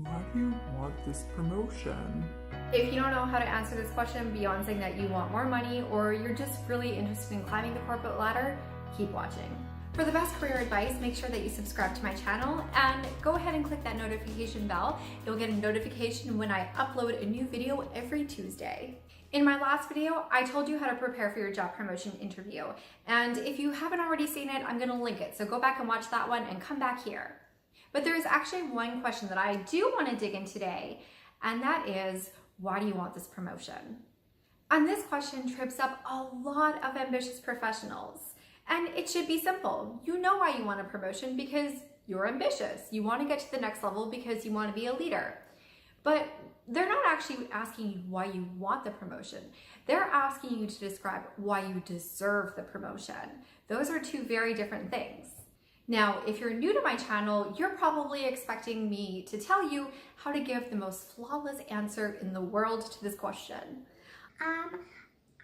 Why do you want this promotion? If you don't know how to answer this question beyond saying that you want more money or you're just really interested in climbing the corporate ladder, keep watching. For the best career advice, make sure that you subscribe to my channel and go ahead and click that notification bell. You'll get a notification when I upload a new video every Tuesday. In my last video, I told you how to prepare for your job promotion interview. And if you haven't already seen it, I'm gonna link it. So go back and watch that one and come back here. But there is actually one question that I do want to dig in today, and that is, why do you want this promotion? And this question trips up a lot of ambitious professionals. And it should be simple. You know why you want a promotion because you're ambitious. You want to get to the next level because you want to be a leader. But they're not actually asking you why you want the promotion. They're asking you to describe why you deserve the promotion. Those are two very different things. Now, if you're new to my channel, you're probably expecting me to tell you how to give the most flawless answer in the world to this question. I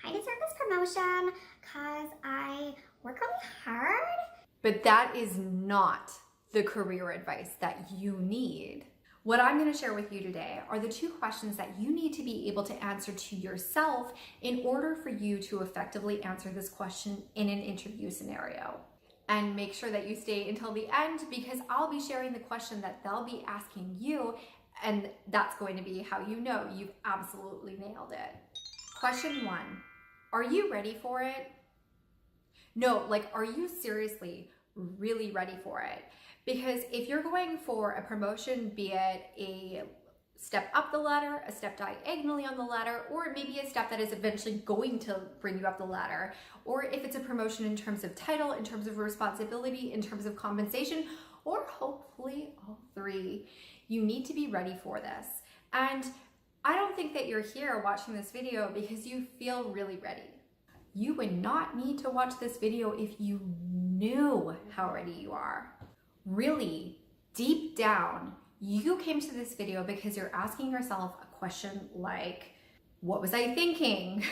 deserve this promotion because I work really hard. But that is not the career advice that you need. What I'm going to share with you today are the two questions that you need to be able to answer to yourself in order for you to effectively answer this question in an interview scenario. And make sure that you stay until the end because I'll be sharing the question that they'll be asking you, and that's going to be how you know you've absolutely nailed it. Question 1, are you ready for it? No, like, are you seriously really ready for it? Because if you're going for a promotion, be it a step up the ladder, a step diagonally on the ladder, or maybe a step that is eventually going to bring you up the ladder, or if it's a promotion in terms of title, in terms of responsibility, in terms of compensation, or hopefully all three, you need to be ready for this. And I don't think that you're here watching this video because you feel really ready. You would not need to watch this video if you knew how ready you are. Really, deep down, you came to this video because you're asking yourself a question like, what was I thinking?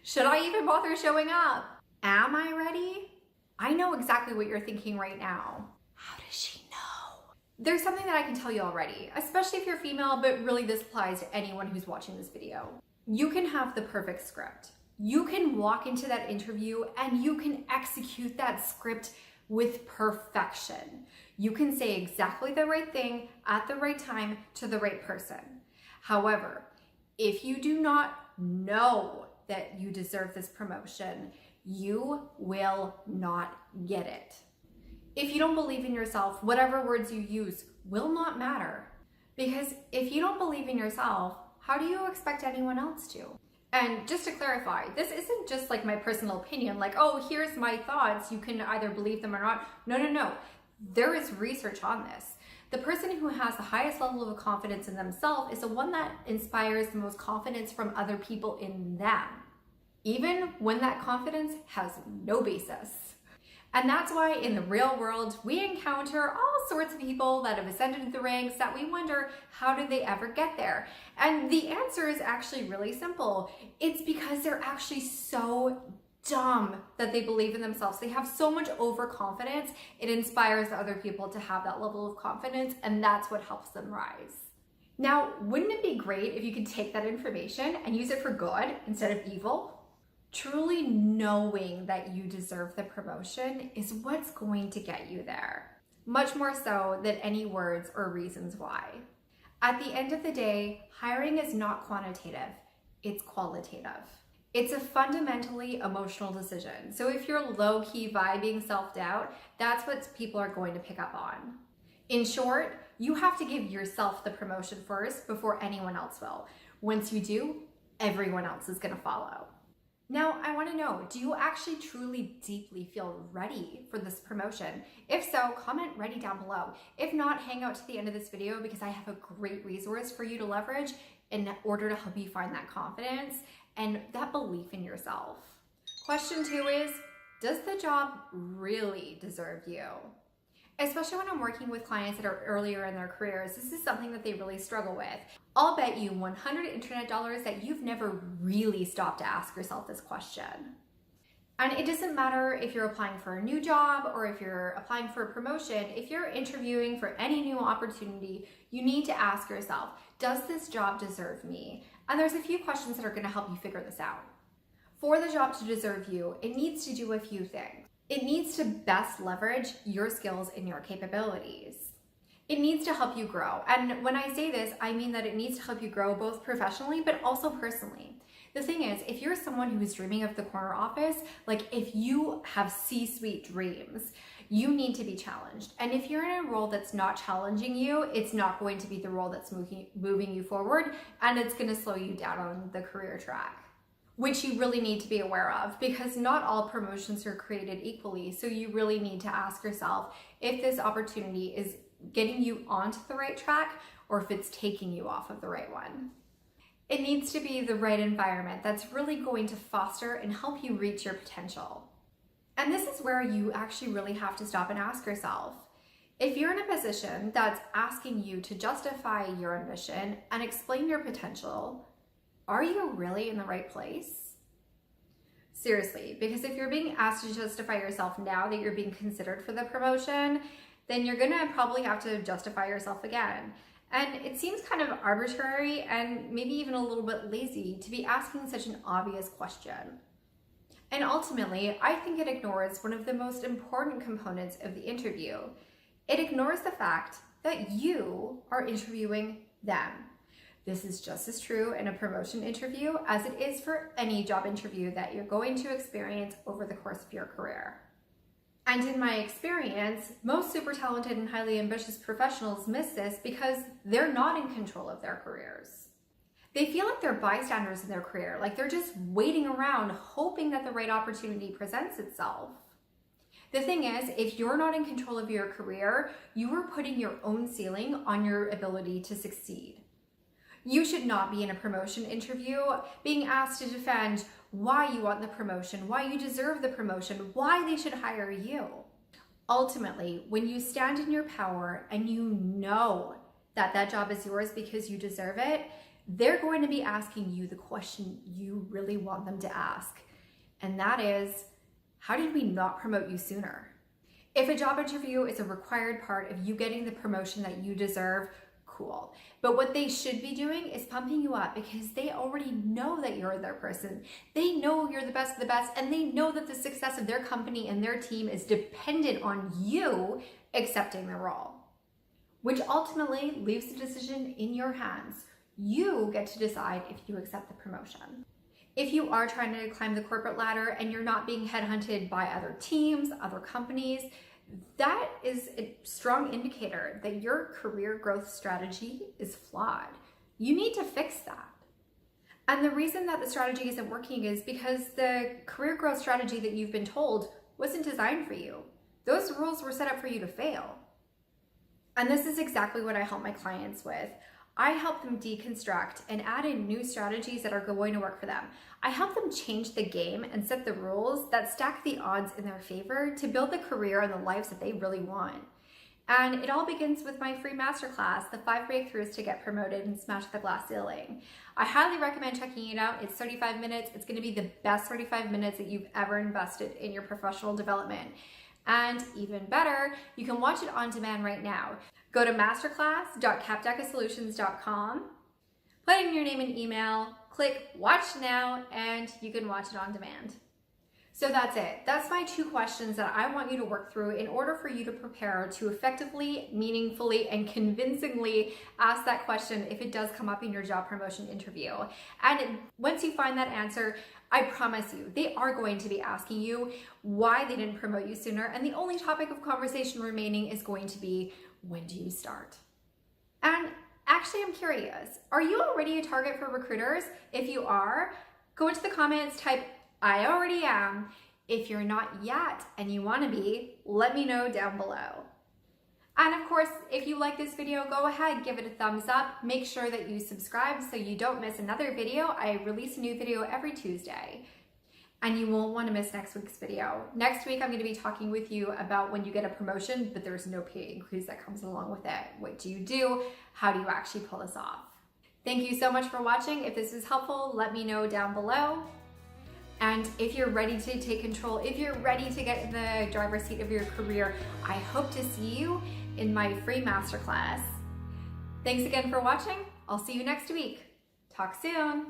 Should I even bother showing up? Am I ready? I know exactly what you're thinking right now. How does she know? There's something that I can tell you already, especially if you're female, but really this applies to anyone who's watching this video. You can have the perfect script. You can walk into that interview and you can execute that script with perfection. You can say exactly the right thing at the right time to the right person. However, if you do not know that you deserve this promotion, you will not get it. If you don't believe in yourself, whatever words you use will not matter. Because if you don't believe in yourself, how do you expect anyone else to? And just to clarify, this isn't just like my personal opinion, like, oh, here's my thoughts, you can either believe them or not. No. There is research on this. The person who has the highest level of confidence in themselves is the one that inspires the most confidence from other people in them, even when that confidence has no basis. And that's why in the real world, we encounter all sorts of people that have ascended the ranks that we wonder, how did they ever get there? And the answer is actually really simple. It's because they're actually so dumb that they believe in themselves. They have so much overconfidence, it inspires other people to have that level of confidence, and that's what helps them rise. Now, wouldn't it be great if you could take that information and use it for good instead of evil? Truly knowing that you deserve the promotion is what's going to get you there, much more so than any words or reasons why. At the end of the day, hiring is not quantitative, it's qualitative. It's a fundamentally emotional decision. So if you're low-key vibing self-doubt, that's what people are going to pick up on. In short, you have to give yourself the promotion first before anyone else will. Once you do, everyone else is gonna follow. Now, I wanna know, do you actually truly deeply feel ready for this promotion? If so, comment ready down below. If not, hang out to the end of this video because I have a great resource for you to leverage in order to help you find that confidence and that belief in yourself. Question 2 is, does the job really deserve you? Especially when I'm working with clients that are earlier in their careers, this is something that they really struggle with. I'll bet you 100 internet dollars that you've never really stopped to ask yourself this question. And it doesn't matter if you're applying for a new job or if you're applying for a promotion, if you're interviewing for any new opportunity, You need to ask yourself, does this job deserve me? And there's a few questions that are going to help you figure this out. For the job to deserve you, it needs to do a few things. It needs to best leverage your skills and your capabilities. It needs to help you grow. And when I say this, I mean that it needs to help you grow both professionally, but also personally. The thing is, if you're someone who is dreaming of the corner office, like if you have C-suite dreams, you need to be challenged. And if you're in a role that's not challenging you, it's not going to be the role that's moving you forward, and it's going to slow you down on the career track, which you really need to be aware of, because not all promotions are created equally. So you really need to ask yourself if this opportunity is getting you onto the right track or if it's taking you off of the right one. It needs to be the right environment that's really going to foster and help you reach your potential. And this is where you actually really have to stop and ask yourself, if you're in a position that's asking you to justify your ambition and explain your potential, are you really in the right place? Seriously, because if you're being asked to justify yourself now that you're being considered for the promotion, then you're gonna probably have to justify yourself again. And it seems kind of arbitrary and maybe even a little bit lazy to be asking such an obvious question. And ultimately, I think it ignores one of the most important components of the interview. It ignores the fact that you are interviewing them. This is just as true in a promotion interview as it is for any job interview that you're going to experience over the course of your career. And in my experience, most super talented and highly ambitious professionals miss this because they're not in control of their careers. They feel like they're bystanders in their career, like they're just waiting around hoping that the right opportunity presents itself. The thing is, if you're not in control of your career, you are putting your own ceiling on your ability to succeed. You should not be in a promotion interview being asked to defend why you want the promotion, why you deserve the promotion, why they should hire you. Ultimately, when you stand in your power and you know that that job is yours because you deserve it, they're going to be asking you the question you really want them to ask. And that is, how did we not promote you sooner? If a job interview is a required part of you getting the promotion that you deserve, cool. But what they should be doing is pumping you up because they already know that you're their person. They know you're the best of the best, and they know that the success of their company and their team is dependent on you accepting the role, which ultimately leaves the decision in your hands. You get to decide if you accept the promotion. If you are trying to climb the corporate ladder and you're not being headhunted by other teams, other companies, that is a strong indicator that your career growth strategy is flawed. You need to fix that. And the reason that the strategy isn't working is because the career growth strategy that you've been told wasn't designed for you. Those rules were set up for you to fail. And this is exactly what I help my clients with. I help them deconstruct and add in new strategies that are going to work for them. I help them change the game and set the rules that stack the odds in their favor to build the career and the lives that they really want. And it all begins with my free masterclass, the 5 breakthroughs to get promoted and smash the glass ceiling. I highly recommend checking it out. It's 35 minutes. It's going to be the best 35 minutes that you've ever invested in your professional development. And even better, you can watch it on demand right now. Go to masterclass.capdecasolutions.com, put in your name and email, click watch now, and you can watch it on demand. So that's it. That's my 2 questions that I want you to work through in order for you to prepare to effectively, meaningfully, and convincingly ask that question if it does come up in your job promotion interview. And once you find that answer, I promise you, they are going to be asking you why they didn't promote you sooner. And the only topic of conversation remaining is going to be, when do you start? And actually, I'm curious, are you already a target for recruiters? If you are, go into the comments, type, I already am. If you're not yet and you want to be, let me know down below. And of course, if you like this video, go ahead, give it a thumbs up. Make sure that you subscribe so you don't miss another video. I release a new video every Tuesday. And you won't want to miss next week's video. Next week, I'm going to be talking with you about when you get a promotion, but there's no pay increase that comes along with it. What do you do? How do you actually pull this off? Thank you so much for watching. If this was helpful, let me know down below. And if you're ready to take control, if you're ready to get in the driver's seat of your career, I hope to see you in my free masterclass. Thanks again for watching. I'll see you next week. Talk soon.